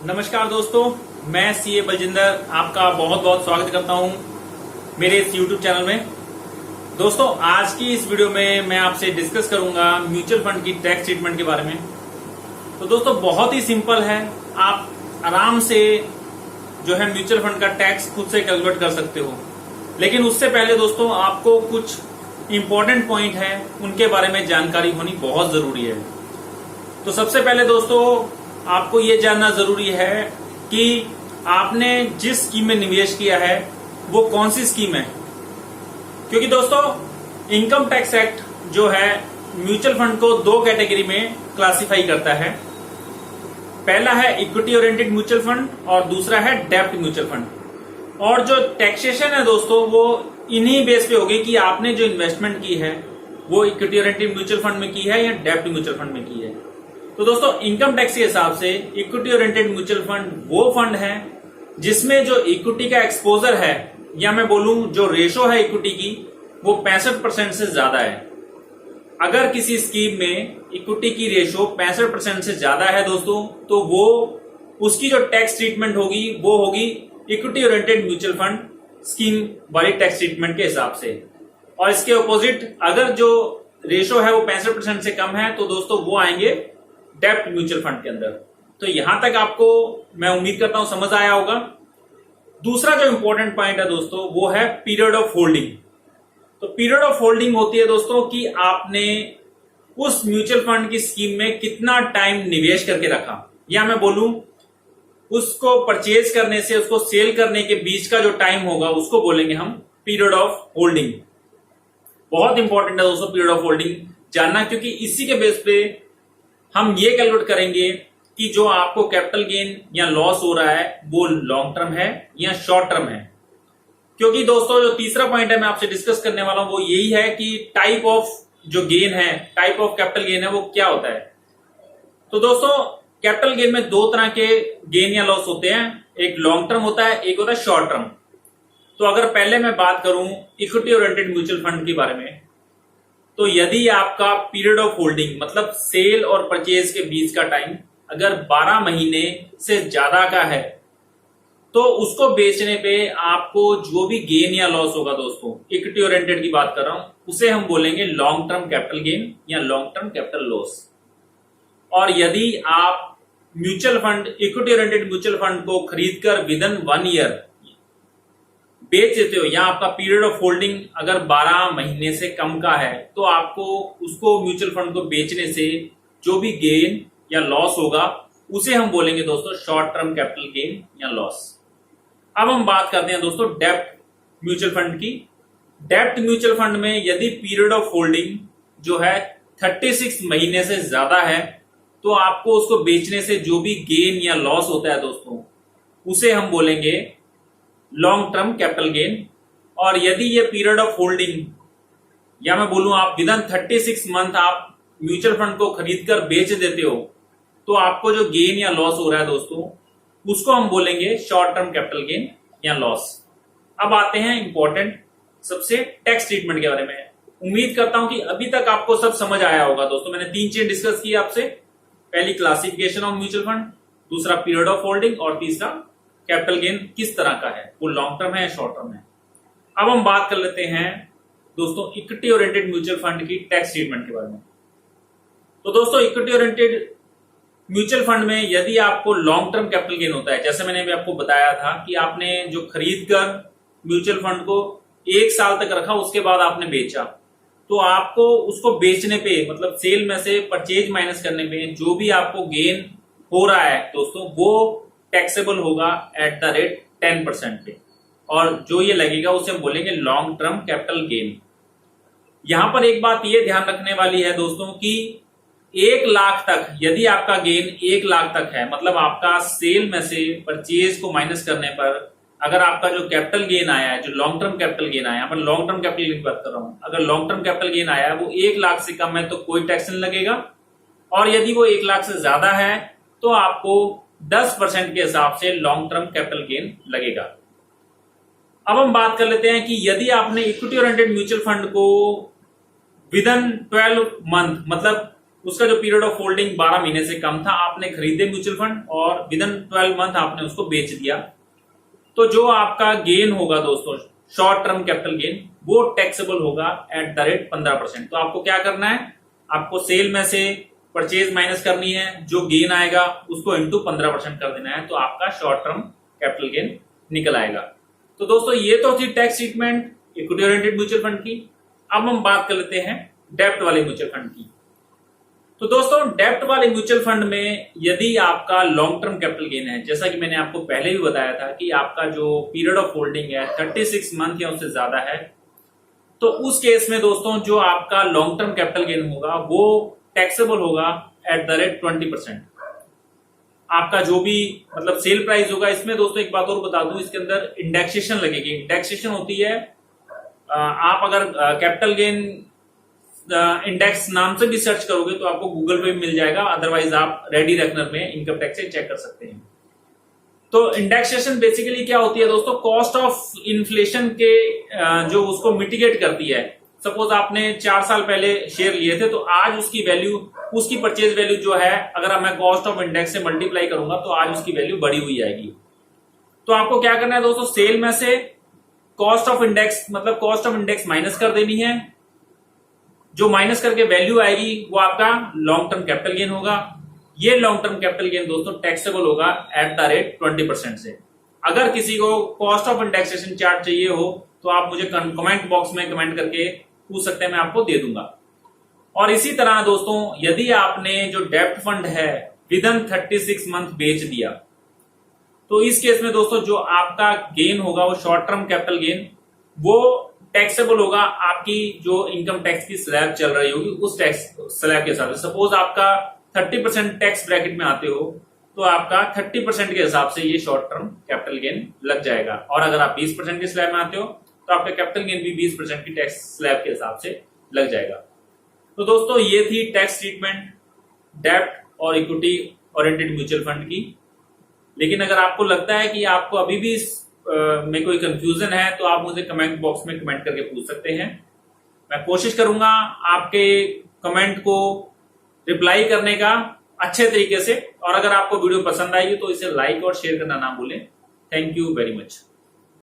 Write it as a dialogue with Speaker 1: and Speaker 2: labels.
Speaker 1: नमस्कार दोस्तों, मैं सीए बलजिंदर आपका बहुत बहुत स्वागत करता हूं मेरे इस YouTube चैनल में। दोस्तों, आज की इस वीडियो में मैं आपसे डिस्कस करूंगा म्यूचुअल फंड की टैक्स ट्रीटमेंट के बारे में। तो दोस्तों, बहुत ही सिंपल है, आप आराम से जो है म्यूचुअल फंड का टैक्स खुद से कैलकुलेट कर सकते हो। लेकिन उससे पहले दोस्तों, आपको कुछ इंपॉर्टेंट पॉइंट है, उनके बारे में जानकारी होनी बहुत जरूरी है। तो सबसे पहले दोस्तों, आपको ये जानना जरूरी है कि आपने जिस स्कीम में निवेश किया है वो कौन सी स्कीम है। क्योंकि दोस्तों, इनकम टैक्स एक्ट जो है म्यूचुअल फंड को दो कैटेगरी में क्लासिफाई करता है। पहला है इक्विटी ओरिएंटेड म्यूचुअल फंड और दूसरा है डेब्ट म्यूचुअल फंड। और जो टैक्सेशन है दोस्तों, वो इन्हीं बेस पे होगी कि आपने जो इन्वेस्टमेंट की है वो इक्विटी ओरिएंटेड म्यूचुअल फंड में की है या डेब्ट म्यूचुअल फंड में की है। तो दोस्तों, इनकम टैक्स के हिसाब से इक्विटी ओरिएंटेड म्यूचुअल फंड वो फंड है जिसमें जो इक्विटी का एक्सपोजर है, या मैं बोलूं जो रेशो है इक्विटी की, वो 65% से ज्यादा है। अगर किसी स्कीम में इक्विटी की रेशो 65% से ज्यादा है दोस्तों, तो वो उसकी जो टैक्स ट्रीटमेंट होगी वो होगी equity oriented mutual fund scheme वाली टैक्स ट्रीटमेंट के हिसाब से। और इसके ऑपोजिट, अगर जो रेशो है वो 65% से कम है, तो दोस्तों वो आएंगे डेब्ट म्यूचुअल फंड के अंदर। तो यहां तक आपको मैं उम्मीद करता हूं समझ आया होगा। दूसरा जो इंपॉर्टेंट पॉइंट है दोस्तों, वो है पीरियड ऑफ होल्डिंग। तो पीरियड ऑफ होल्डिंग होती है दोस्तों कि आपने उस म्यूचुअल फंड की स्कीम में कितना टाइम निवेश करके रखा, या मैं बोलूं उसको परचेज करने से उसको सेल करने के बीच का जो टाइम होगा उसको बोलेंगे हम पीरियड ऑफ होल्डिंग। बहुत इंपॉर्टेंट है दोस्तों पीरियड ऑफ होल्डिंग जानना, क्योंकि इसी के बेस पे हम ये कैलकुलेट करेंगे कि जो आपको कैपिटल गेन या लॉस हो रहा है वो लॉन्ग टर्म है या शॉर्ट टर्म है। क्योंकि दोस्तों, जो तीसरा पॉइंट है मैं आपसे डिस्कस करने वाला हूं वो यही है कि टाइप ऑफ जो गेन है, टाइप ऑफ कैपिटल गेन है, वो क्या होता है। तो दोस्तों, कैपिटल गेन में दो तरह के गेन या लॉस होते हैं, एक लॉन्ग टर्म होता है, एक होता है शॉर्ट टर्म। तो अगर पहले मैं बात करूं इक्विटी ओरिएंटेड म्यूचुअल फंड के बारे में, तो यदि आपका पीरियड ऑफ होल्डिंग मतलब सेल और परचेज के बीच का टाइम अगर 12 महीने से ज्यादा का है, तो उसको बेचने पे आपको जो भी गेन या लॉस होगा दोस्तों, इक्विटी ओरिएंटेड की बात कर रहा हूं, उसे हम बोलेंगे लॉन्ग टर्म कैपिटल गेन या लॉन्ग टर्म कैपिटल लॉस। और यदि आप mutual fund, equity oriented mutual fund को खरीदकर विद इन 1 ईयर बेच देते हो, या आपका पीरियड ऑफ होल्डिंग अगर 12 महीने से कम का है, तो आपको उसको म्यूचुअल फंड को बेचने से जो भी गेन या लॉस होगा उसे हम बोलेंगे दोस्तों शॉर्ट टर्म कैपिटल गेन या लॉस। अब हम बात करते हैं दोस्तों डेब्ट म्यूचुअल फंड की। डेब्ट म्यूचुअल फंड में यदि पीरियड ऑफ होल्डिंग जो है 36 महीने से ज्यादा है, तो आपको उसको बेचने से जो भी गेन या लॉस होता है दोस्तों, उसे हम बोलेंगे लॉन्ग टर्म कैपिटल गेन। और यदि ये पीरियड ऑफ होल्डिंग, या मैं बोलूं आप विद इन 36 मंथ आप म्यूचुअल फंड को खरीदकर बेच देते हो, तो आपको जो गेन या लॉस हो रहा है दोस्तों, उसको हम बोलेंगे शॉर्ट टर्म कैपिटल गेन या लॉस। अब आते हैं इंपॉर्टेंट सबसे टैक्स ट्रीटमेंट के बारे में। उम्मीद करता हूं कि अभी तक आपको सब समझ आया होगा दोस्तों। मैंने 3 चीज डिस्कस की आपसे, पहली क्लासिफिकेशन ऑफ म्यूचुअल फंड, दूसरा पीरियड ऑफ होल्डिंग, और तीसरा कैपिटल गेन किस तरह का है, वो लॉन्ग टर्म है या शॉर्ट टर्म है। अब हम बात कर लेते हैं दोस्तों इक्विटी ओरिएंटेड म्यूचुअल फंड की टैक्स ट्रीटमेंट के बारे में। तो दोस्तों, इक्विटी ओरिएंटेड म्यूचुअल फंड में यदि आपको लॉन्ग टर्म कैपिटल गेन होता है, जैसे मैंने अभी आपको बताया था कि आपने जो खरीद कर म्यूचुअल फंड को 1 साल तक रखा, उसके बाद आपने बेचा, तो आपको उसको बेचने पे मतलब सेल में से परचेज माइनस करने पे जो भी आपको गेन हो रहा है दोस्तों, वो टैक्सेबल होगा एट द रेट 10% पे, और जो ये लगेगा उसे हम बोलेंगे लॉन्ग टर्म कैपिटल गेन। यहां पर एक बात ये ध्यान रखने वाली है दोस्तों कि 1 लाख तक यदि आपका गेन 1 लाख तक है, मतलब आपका सेल में से परचेज को माइनस करने पर अगर आपका जो कैपिटल गेन आया है, जो लॉन्ग टर्म कैपिटल गेन आया है, मैं लॉन्ग टर्म कैपिटल गेन की बात कर रहा हूं, अगर लॉन्ग टर्म कैपिटल गेन आया है वो 1 लाख से कम है तो कोई टैक्स नहीं लगेगा, और यदि वो 1 लाख से ज्यादा है तो आपको 10% के हिसाब से लॉन्ग टर्म कैपिटल गेन लगेगा। अब हम बात कर लेते हैं कि यदि आपने इक्विटी ओरिएंटेड म्यूचुअल फंड को विद इन 12 मंथ मतलब उसका जो पीरियड ऑफ होल्डिंग 12 महीने से कम था, आपने खरीदे म्यूचुअल फंड और विद इन 12 मंथ आपने उसको बेच दिया, तो जो आपका गेन होगा दोस्तों, शॉर्ट टर्म कैपिटल गेन, वो टैक्सेबल होगा एट द रेट 15%। तो आपको क्या करना है, आपको सेल में से परचेज माइनस करनी है, जो गेन आएगा उसको इंटू 15% कर देना है, तो आपका शॉर्ट टर्म कैपिटल गेन निकल आएगा। तो दोस्तों ये तो थी tax treatment equity oriented mutual fund की। अब हम बात कर लेते हैं डेब्ट वाले म्यूचुअल फंड की। तो दोस्तों डेब्ट वाले म्यूचुअल फंड में यदि आपका लॉन्ग टर्म कैपिटल गेन है, जैसा कि मैंने आपको पहले भी बताया था कि आपका जो पीरियड ऑफ होल्डिंग है 36 मंथ या उससे ज्यादा है, तो उस केस में दोस्तों जो आपका लॉन्ग टर्म कैपिटल गेन होगा वो टैक्सेबल होगा एट द रेट 20%। आपका जो भी मतलब सेल प्राइस होगा, इसमें दोस्तों एक बात और बता दूं, इसके अंदर इंडेक्सेशन लगेगी। इंडेक्सेशन होती है, आप अगर कैपिटल गेन इंडेक्स नाम से भी सर्च करोगे तो आपको गूगल पे भी मिल जाएगा, अदरवाइज आप रेडी रेकनर में इनकम टैक्स से चेक कर सकते हैं। तो इंडेक्सेशन बेसिकली क्या होती है दोस्तों, कॉस्ट ऑफ इन्फ्लेशन के जो उसको मिटिगेट करती है। सपोज आपने 4 साल पहले शेयर लिए थे, तो आज उसकी वैल्यू, उसकी परचेज वैल्यू जो है, अगर मैं कॉस्ट ऑफ इंडेक्स से मल्टीप्लाई करूंगा तो आज उसकी वैल्यू बढ़ी हुई आएगी। तो आपको क्या करना है दोस्तों, सेल में से कॉस्ट ऑफ इंडेक्स मतलब कॉस्ट ऑफ इंडेक्स माइनस कर देनी है, जो माइनस करके वैल्यू आएगी वो आपका लॉन्ग टर्म कैपिटल गेन होगा। ये लॉन्ग टर्म कैपिटल गेन दोस्तों टैक्सेबल होगा एट द रेट 20% से। अगर किसी को कॉस्ट ऑफ इंडेक्सेशन चार्ट चाहिए हो तो आप मुझे कमेंट बॉक्स में कमेंट करके पूछ सकते हैं, मैं आपको दे दूंगा। और इसी तरह दोस्तों यदि आपने जो डेब्ट फंड है विद इन 36 मंथ बेच दिया, तो इस केस में दोस्तों जो आपका गेन होगा वो शॉर्ट टर्म कैपिटल गेन, वो टैक्सेबल होगा आपकी जो इनकम टैक्स की स्लैब चल रही होगी उस टैक्स स्लैब के हिसाब से। सपोज आपका 30% टैक्स ब्रैकेट में आते हो तो आपका 30% के हिसाब से ये शॉर्ट टर्म कैपिटल गेन लग जाएगा, और अगर आप 20% के स्लैब में आते हो तो आपका कैपिटल गेन भी 20% की टैक्स स्लैब के हिसाब से लग जाएगा। तो दोस्तों ये थी टैक्स ट्रीटमेंट डेब्ट और इक्विटी ओरिएंटेड म्यूचुअल फंड की। लेकिन अगर आपको लगता है कि आपको अभी भी में कोई कंफ्यूजन है तो आप मुझे कमेंट बॉक्स में कमेंट करके पूछ सकते हैं। मैं कोशिश करूंगा आपके कमेंट को रिप्लाई करने का अच्छे तरीके से, और अगर आपको वीडियो पसंद आएगी तो इसे लाइक और शेयर करना ना भूलें। Thank you very much.